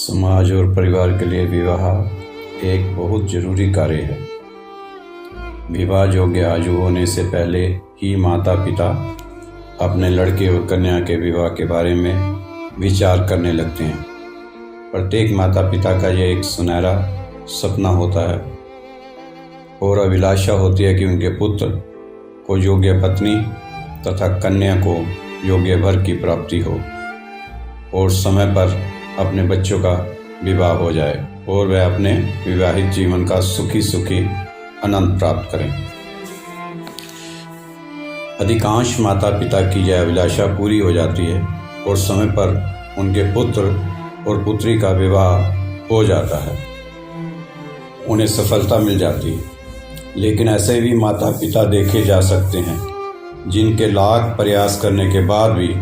समाज और परिवार के लिए विवाह एक बहुत जरूरी कार्य है। विवाह योग्य आयु होने से पहले ही माता पिता अपने लड़के और कन्या के विवाह के बारे में विचार करने लगते हैं। प्रत्येक माता पिता का यह एक सुनहरा सपना होता है और अभिलाषा होती है कि उनके पुत्र को योग्य पत्नी तथा कन्या को योग्य वर की प्राप्ति हो और समय पर अपने बच्चों का विवाह हो जाए और वह अपने विवाहित जीवन का सुखी आनंद प्राप्त करें। अधिकांश माता पिता की यह अभिलाषा पूरी हो जाती है और समय पर उनके पुत्र और पुत्री का विवाह हो जाता है, उन्हें सफलता मिल जाती है। लेकिन ऐसे भी माता पिता देखे जा सकते हैं जिनके लाख प्रयास करने के बाद भी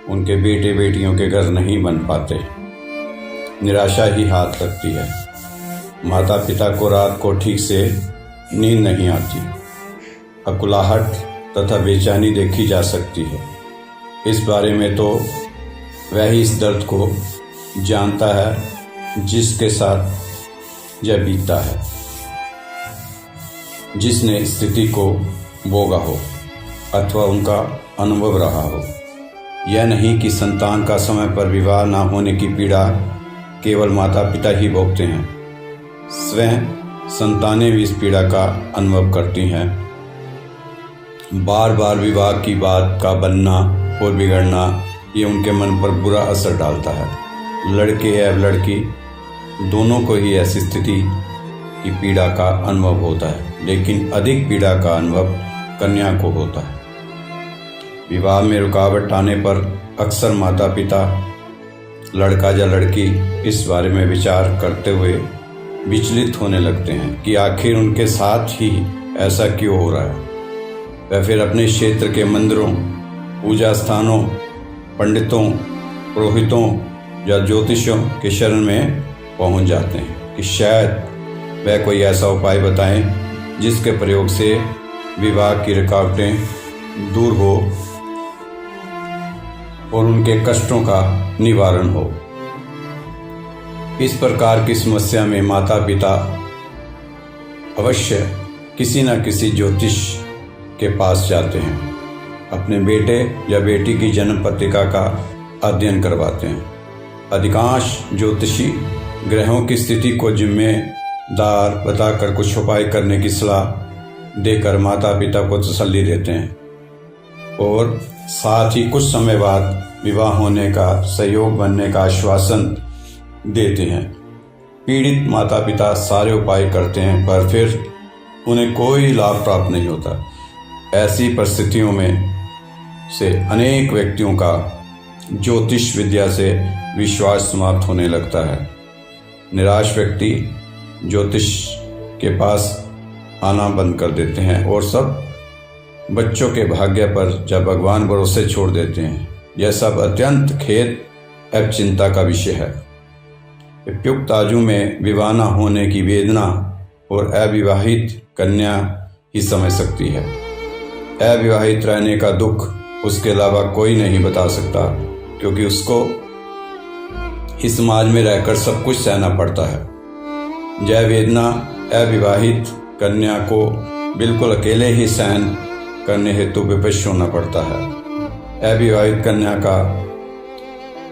उनके बेटे बेटियों के घर नहीं बन पाते। निराशा ही हाथ रखती है। माता पिता को रात को ठीक से नींद नहीं आती, अकुलाहट तथा बेचैनी देखी जा सकती है। इस बारे में तो वह ही इस दर्द को जानता है जिसके साथ यह बीतता है, जिसने स्थिति को भोगा हो अथवा उनका अनुभव रहा हो। यह नहीं कि संतान का समय पर विवाह न होने की पीड़ा केवल माता पिता ही भोगते हैं, स्वयं संतानें भी इस पीड़ा का अनुभव करती हैं। बार बार विवाह की बात का बनना और बिगड़ना ये उनके मन पर बुरा असर डालता है। लड़के या लड़की दोनों को ही ऐसी स्थिति की पीड़ा का अनुभव होता है, लेकिन अधिक पीड़ा का अनुभव कन्या को होता है। विवाह में रुकावट आने पर अक्सर माता पिता, लड़का या लड़की इस बारे में विचार करते हुए विचलित होने लगते हैं कि आखिर उनके साथ ही ऐसा क्यों हो रहा है। वह फिर अपने क्षेत्र के मंदिरों, पूजा स्थानों, पंडितों, पुरोहितों या ज्योतिषियों के शरण में पहुंच जाते हैं कि शायद वह कोई ऐसा उपाय बताएं जिसके प्रयोग से विवाह की रुकावटें दूर हो और उनके कष्टों का निवारण हो। इस प्रकार की समस्या में माता पिता अवश्य किसी न किसी ज्योतिष के पास जाते हैं, अपने बेटे या बेटी की जन्म पत्रिका का अध्ययन करवाते हैं। अधिकांश ज्योतिषी ग्रहों की स्थिति को जिम्मेदार बताकर कुछ उपाय करने की सलाह देकर माता पिता को तसल्ली देते हैं और साथ ही कुछ समय बाद विवाह होने का सहयोग बनने का आश्वासन देते हैं। पीड़ित माता पिता सारे उपाय करते हैं पर फिर उन्हें कोई लाभ प्राप्त नहीं होता। ऐसी परिस्थितियों में से अनेक व्यक्तियों का ज्योतिष विद्या से विश्वास समाप्त होने लगता है। निराश व्यक्ति ज्योतिष के पास आना बंद कर देते हैं और सब बच्चों के भाग्य पर जब भगवान भरोसे छोड़ देते हैं। यह सब अत्यंत खेद एवं चिंता का विषय है। उपयुक्त आयु में विवाह न होने की वेदना और अविवाहित कन्या ही समझ सकती है। अविवाहित रहने का दुख उसके अलावा कोई नहीं बता सकता, क्योंकि उसको इस समाज में रहकर सब कुछ सहना पड़ता है। यह वेदना अविवाहित कन्या को बिल्कुल अकेले ही सहन करने हेतु विवश होना पड़ता है। अविवाहित कन्या का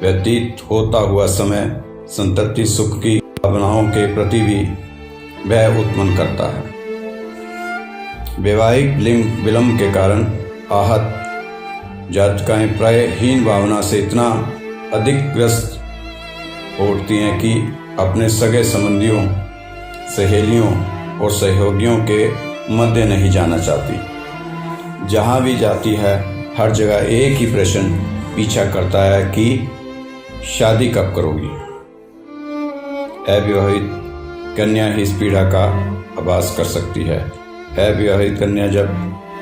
व्यतीत होता हुआ समय संतति सुख की भावनाओं के प्रति भी वह उत्पन्न करता है। वैवाहिक लिंग विलंब के कारण आहत जातकाएं प्रायहीन भावना से इतना अधिक ग्रस्त होती हैं कि अपने सगे संबंधियों, सहेलियों और सहयोगियों के मध्य नहीं जाना चाहती। जहाँ भी जाती है हर जगह एक ही प्रश्न पीछा करता है कि शादी कब करोगी। अविवाहित कन्या ही इस पीड़ा का आभास कर सकती है। अविवाहित कन्या जब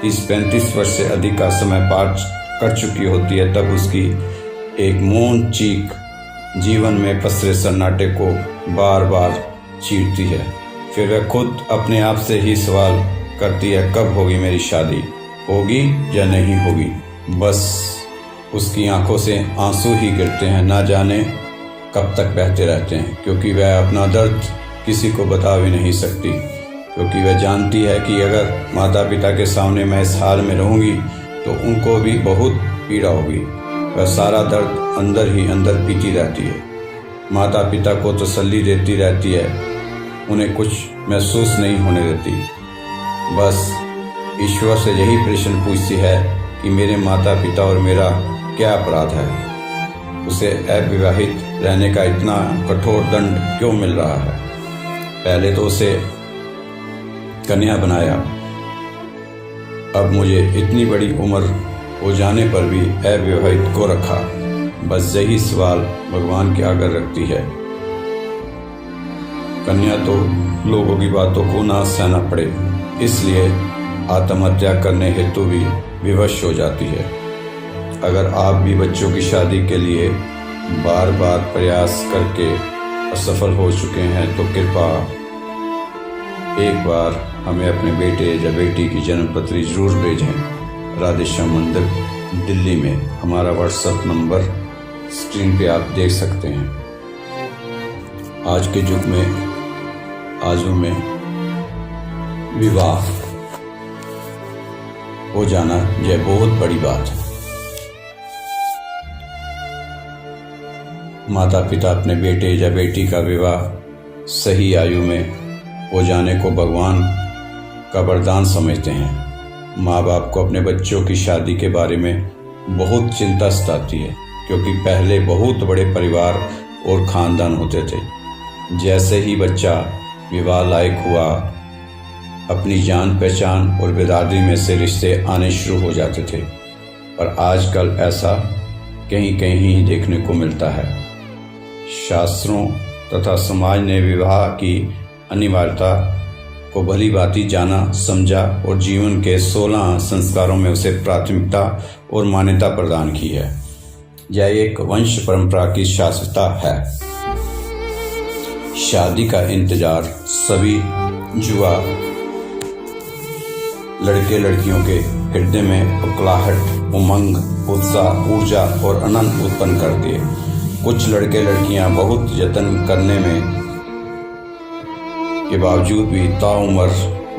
30-35 वर्ष से अधिक का समय पार कर चुकी होती है, तब उसकी एक मौन चीख जीवन में पसरे सन्नाटे को बार बार चीरती है। फिर वह खुद अपने आप से ही सवाल करती है, कब होगी मेरी शादी, होगी या नहीं होगी। बस उसकी आंखों से आंसू ही गिरते हैं, ना जाने कब तक बहते रहते हैं, क्योंकि वह अपना दर्द किसी को बता भी नहीं सकती, क्योंकि वह जानती है कि अगर माता पिता के सामने मैं इस हाल में रहूँगी तो उनको भी बहुत पीड़ा होगी। वह सारा दर्द अंदर ही अंदर पीती रहती है, माता पिता को तसल्ली देती रहती है, उन्हें कुछ महसूस नहीं होने देती। बस ईश्वर से यही प्रश्न पूछती है कि मेरे माता पिता और मेरा क्या अपराध है, उसे अविवाहित रहने का इतना कठोर दंड क्यों मिल रहा है। पहले तो उसे कन्या बनाया, अब मुझे इतनी बड़ी उम्र हो जाने पर भी अविवाहित को रखा। बस यही सवाल भगवान के आगे रखती है। कन्या तो लोगों की बातों को ना सहना पड़े, इसलिए आत्महत्या करने हेतु भी विवश हो जाती है। अगर आप भी बच्चों की शादी के लिए बार बार प्रयास करके असफल हो चुके हैं तो कृपया एक बार हमें अपने बेटे या बेटी की जन्म पत्री जरूर भेजें। राधेश्याम मंदिर, दिल्ली में। हमारा व्हाट्सएप नंबर स्क्रीन पे आप देख सकते हैं। आज के युग में, आजू में विवाह हो जाना यह बहुत बड़ी बात है। माता पिता अपने बेटे या बेटी का विवाह सही आयु में हो जाने को भगवान का वरदान समझते हैं। माँ बाप को अपने बच्चों की शादी के बारे में बहुत चिंता सताती है, क्योंकि पहले बहुत बड़े परिवार और खानदान होते थे। जैसे ही बच्चा विवाह लायक हुआ, अपनी जान पहचान और बिरादरी में से रिश्ते आने शुरू हो जाते थे। पर आजकल ऐसा कहीं कहीं ही देखने को मिलता है। शास्त्रों तथा समाज ने विवाह की अनिवार्यता को भली भांति जाना समझा और जीवन के 16 संस्कारों में उसे प्राथमिकता और मान्यता प्रदान की है। यह एक वंश परंपरा की शाश्वतता है। शादी का इंतजार सभी युवा लड़के लड़कियों के हृदय में उकलाहट, उमंग, उत्साह, ऊर्जा और आनंद उत्पन्न करती है। कुछ लड़के लड़कियां बहुत यत्न करने में के बावजूद भी ताउम्र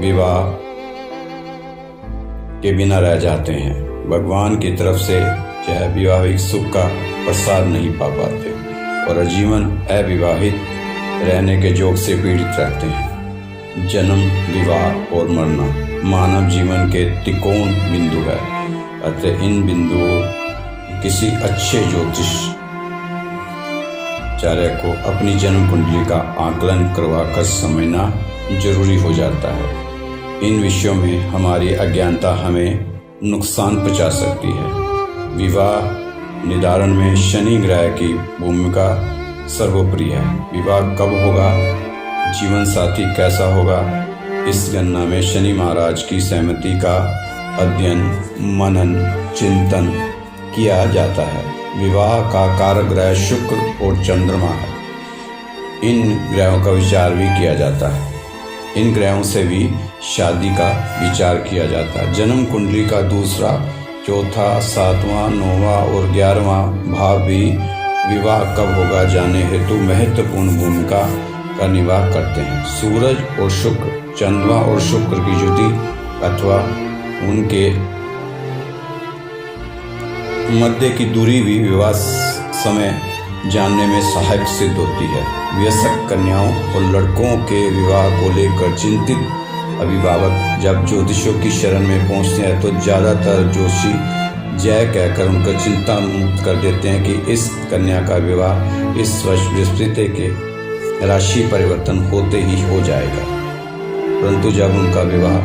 विवाह के बिना रह जाते हैं। भगवान की तरफ से यह वैवाहिक सुख का प्रसाद नहीं पा पाते और आजीवन अविवाहित रहने के योग से पीड़ित रहते हैं। जन्म, विवाह और मरना मानव जीवन के त्रिकोण बिंदु है, अतः इन बिंदुओं किसी अच्छे ज्योतिषाचार्य को अपनी जन्म कुंडली का आकलन करवाकर समझना जरूरी हो जाता है। इन विषयों में हमारी अज्ञानता हमें नुकसान पहुंचा सकती है। विवाह निर्धारण में शनि ग्रह की भूमिका सर्वोपरि है। विवाह कब होगा, जीवन साथी कैसा होगा, इस गणना में शनि महाराज की सहमति का अध्ययन, मनन, चिंतन किया जाता है। विवाह का कारक ग्रह शुक्र और चंद्रमा है। इन ग्रहों का विचार भी किया जाता है। इन ग्रहों से भी शादी का विचार किया जाता है। जन्म कुंडली का दूसरा, चौथा, 7वां, 9वां और 11वां भाव भी विवाह कब होगा जाने हेतु महत्वपूर्ण भूमिका का निर्वाह करते हैं। सूरज और शुक्र, चंद्रमा और शुक्र की युति अथवा उनके मध्य की दूरी भी विवाह समय जानने में सहायक सिद्ध होती है। वयस्क कन्याओं और लड़कों के विवाह को लेकर चिंतित अभिभावक जब ज्योतिषियों की शरण में पहुंचते हैं तो ज़्यादातर जोशी जय कहकर उनका चिंता मुक्त कर देते हैं कि इस कन्या का विवाह इस वर्ष बृहस्पति के राशि परिवर्तन होते ही हो जाएगा। परंतु जब उनका विवाह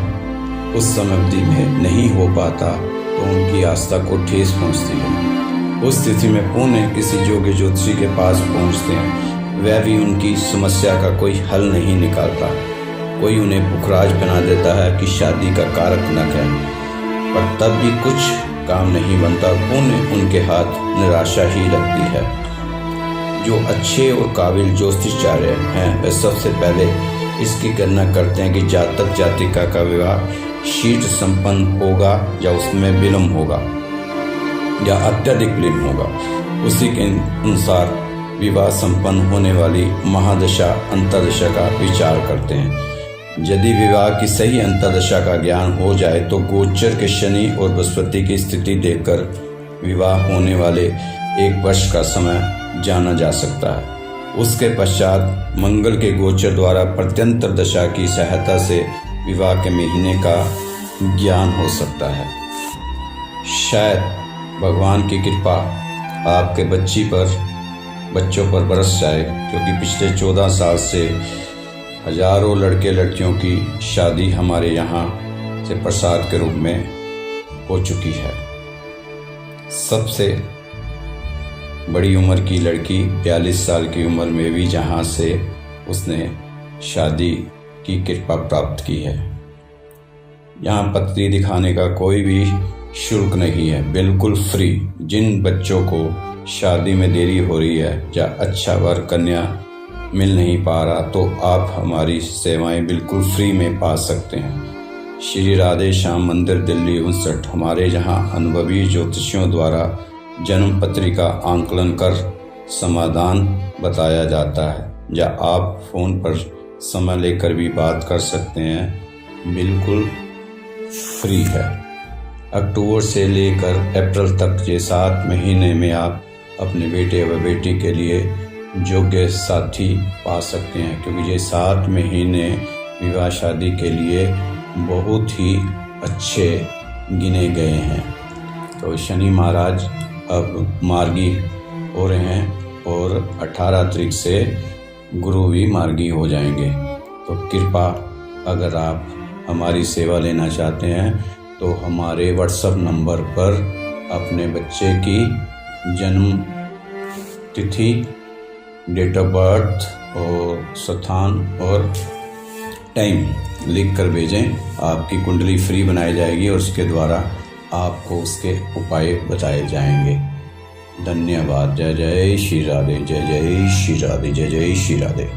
उस समयावधि में नहीं हो पाता तो उनकी आस्था को ठेस पहुंचती है। उस स्थिति में पुनः किसी योग्य ज्योतिषी के पास पहुंचते हैं। वह भी उनकी समस्या का कोई हल नहीं निकालता। कोई उन्हें पुखराज बना देता है कि शादी का कारक नक है, पर तब भी कुछ काम नहीं बनता। पुनः उनके हाथ निराशा ही लगती है। जो अच्छे और काबिल ज्योतिषाचार्य हैं वे सबसे पहले इसकी गणना करते हैं कि जातक जातिका का विवाह शीघ्र संपन्न होगा या उसमें विलम्ब होगा या अत्यधिक विलम्ब होगा। उसी के अनुसार विवाह संपन्न होने वाली महादशा अंतर्दशा का विचार करते हैं। यदि विवाह की सही अंतर्दशा का ज्ञान हो जाए तो गोचर के शनि और बृहस्पति की स्थिति देखकर विवाह होने वाले 1 वर्ष का समय जाना जा सकता है। उसके पश्चात मंगल के गोचर द्वारा प्रत्यंतर दशा की सहायता से विवाह के महीने का ज्ञान हो सकता है। शायद भगवान की कृपा आपके बच्चों पर बरस जाए, क्योंकि पिछले 14 साल से हजारों लड़के लड़कियों की शादी हमारे यहाँ से प्रसाद के रूप में हो चुकी है। सबसे बड़ी उम्र की लड़की 42 साल की उम्र में भी जहाँ से उसने शादी की कृपा प्राप्त की है। यहाँ पत्री दिखाने का कोई भी शुल्क नहीं है, बिल्कुल फ्री। जिन बच्चों को शादी में देरी हो रही है या अच्छा वर कन्या मिल नहीं पा रहा, तो आप हमारी सेवाएं बिल्कुल फ्री में पा सकते हैं। श्री राधे श्याम मंदिर, दिल्ली 59। हमारे यहाँ अनुभवी ज्योतिषियों द्वारा जन्म पत्रिका आंकलन कर समाधान बताया जाता है, या आप फ़ोन पर समय लेकर भी बात कर सकते हैं, बिल्कुल फ्री है। अक्टूबर से लेकर अप्रैल तक ये 7 महीने में आप अपने बेटे व बेटी के लिए योग्य साथी पा सकते हैं, क्योंकि ये 7 महीने विवाह शादी के लिए बहुत ही अच्छे गिने गए हैं। तो शनि महाराज अब मार्गी हो रहे हैं और 18 तारीख से गुरु भी मार्गी हो जाएंगे। तो कृपा अगर आप हमारी सेवा लेना चाहते हैं तो हमारे व्हाट्सएप नंबर पर अपने बच्चे की जन्म तिथि, डेट ऑफ बर्थ और स्थान और टाइम लिख कर भेजें। आपकी कुंडली फ्री बनाई जाएगी और उसके द्वारा आपको उसके उपाय बताए जाएंगे। धन्यवाद। जय जय श्री राधे, जय जय श्री राधे, जय जय श्री राधे।